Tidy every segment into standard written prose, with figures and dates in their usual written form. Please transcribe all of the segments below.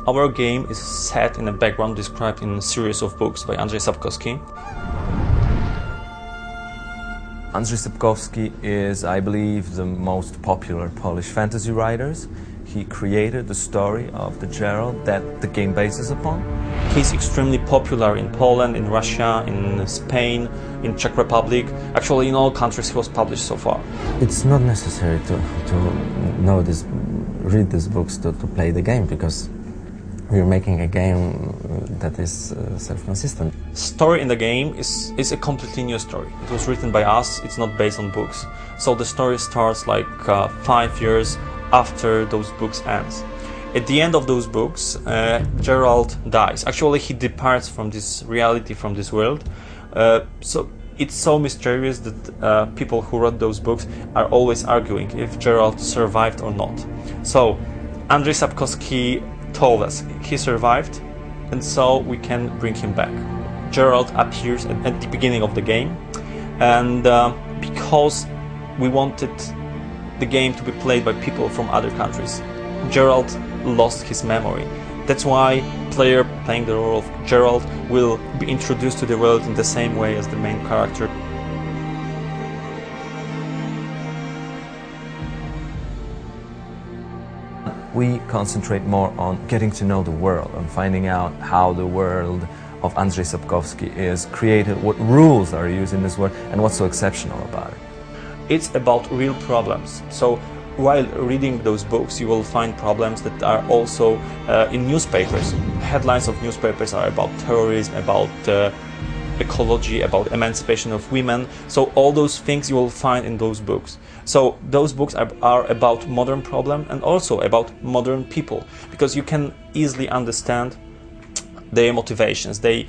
Our game is set in a background described in a series of books by Andrzej Sapkowski. Andrzej Sapkowski is, I believe, the most popular Polish fantasy writer. He created the story of the Geralt that the game bases upon. He's extremely popular in Poland, in Russia, in Spain, in Czech Republic. Actually, in all countries he was published so far. It's not necessary to know this, read these books to play the game, because we're making a game that is self-consistent. Story in the game is a completely new story. It was written by us, it's not based on books. So the story starts like 5 years after those books ends. At the end of those books, Geralt dies. Actually, he departs from this reality, from this world. So it's so mysterious that people who wrote those books are always arguing if Geralt survived or not. So Andrzej Sapkowski told us he survived, and so we can bring him back. Geralt appears at the beginning of the game, and because we wanted the game to be played by people from other countries, Geralt lost his memory. That's why player playing the role of Geralt will be introduced to the world in the same way as the main character. We concentrate more on getting to know the world, on finding out how the world of Andrzej Sapkowski is created, what rules are used in this world, and what's so exceptional about it. It's about real problems. So while reading those books, you will find problems that are also in newspapers. Headlines of newspapers are about terrorism, about ecology, about emancipation of women. So all those things you will find in those books. So those books are about modern problems and also about modern people, because you can easily understand their motivations. They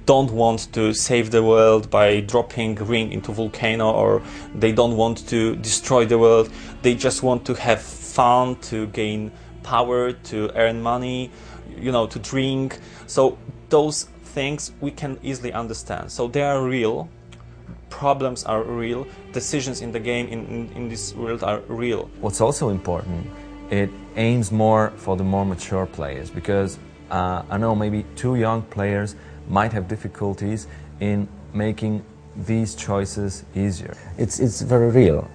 don't want to save the world by dropping ring into volcano, or they don't want to destroy the world. They just want to have fun, to gain power, to earn money, you know, to drink. So those things we can easily understand. So they are real. Problems are real. Decisions in the game, in this world, are real. What's also important, it aims more for the more mature players, because I know maybe too young players might have difficulties in making these choices easier. It's very real.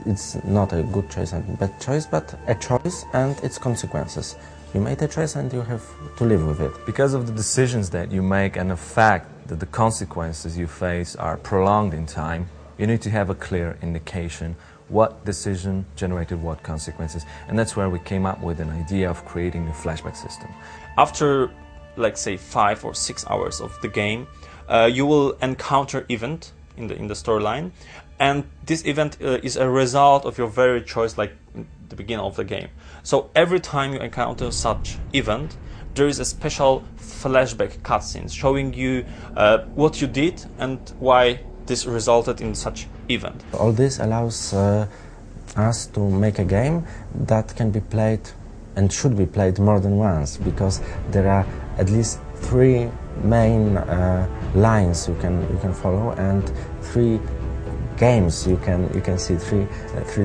It's not a good choice and bad choice, but a choice and its consequences. You made a choice and you have to live with it. Because of the decisions that you make and the fact that the consequences you face are prolonged in time, you need to have a clear indication what decision generated what consequences. And that's where we came up with an idea of creating a flashback system. After, like, say 5 or 6 hours of the game, you will encounter event in the storyline, and this event is a result of your very choice, like in the beginning of the game. So every time you encounter such event, there is a special flashback cutscene showing you what you did and why this resulted in such event. All this allows us to make a game that can be played and should be played more than once, because there are at least 3 main lines you can follow, and 3 games you can see, three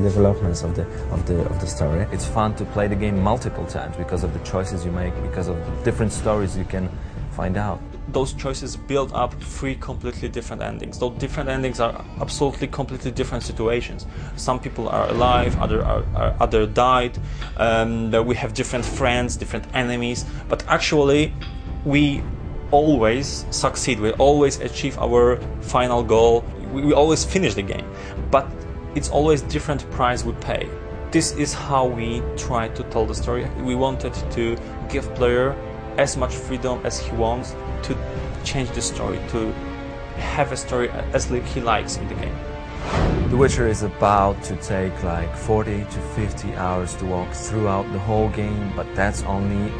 developments of the story. It's fun to play the game multiple times because of the choices you make, because of the different stories you can find out. Those choices build up 3 completely different endings. Those different endings are absolutely completely different situations. Some people are alive, other died. We have different friends, different enemies, but actually we always succeed. We always achieve our final goal. We always finish the game, but it's always different price we pay. This is how we try to tell the story. We wanted to give player as much freedom as he wants to change the story, to have a story as he likes in the game. The Witcher is about to take like 40 to 50 hours to walk throughout the whole game, but that's only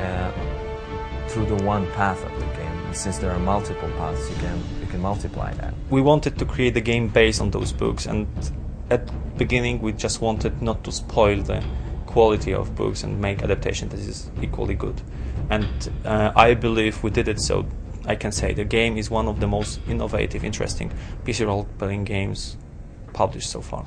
through the one path of the game. And since there are multiple paths, you can multiply that. We wanted to create the game based on those books, and at the beginning we just wanted not to spoil the quality of books and make adaptation that is equally good. And I believe we did it, so I can say the game is one of the most innovative, interesting PC role-playing games published so far.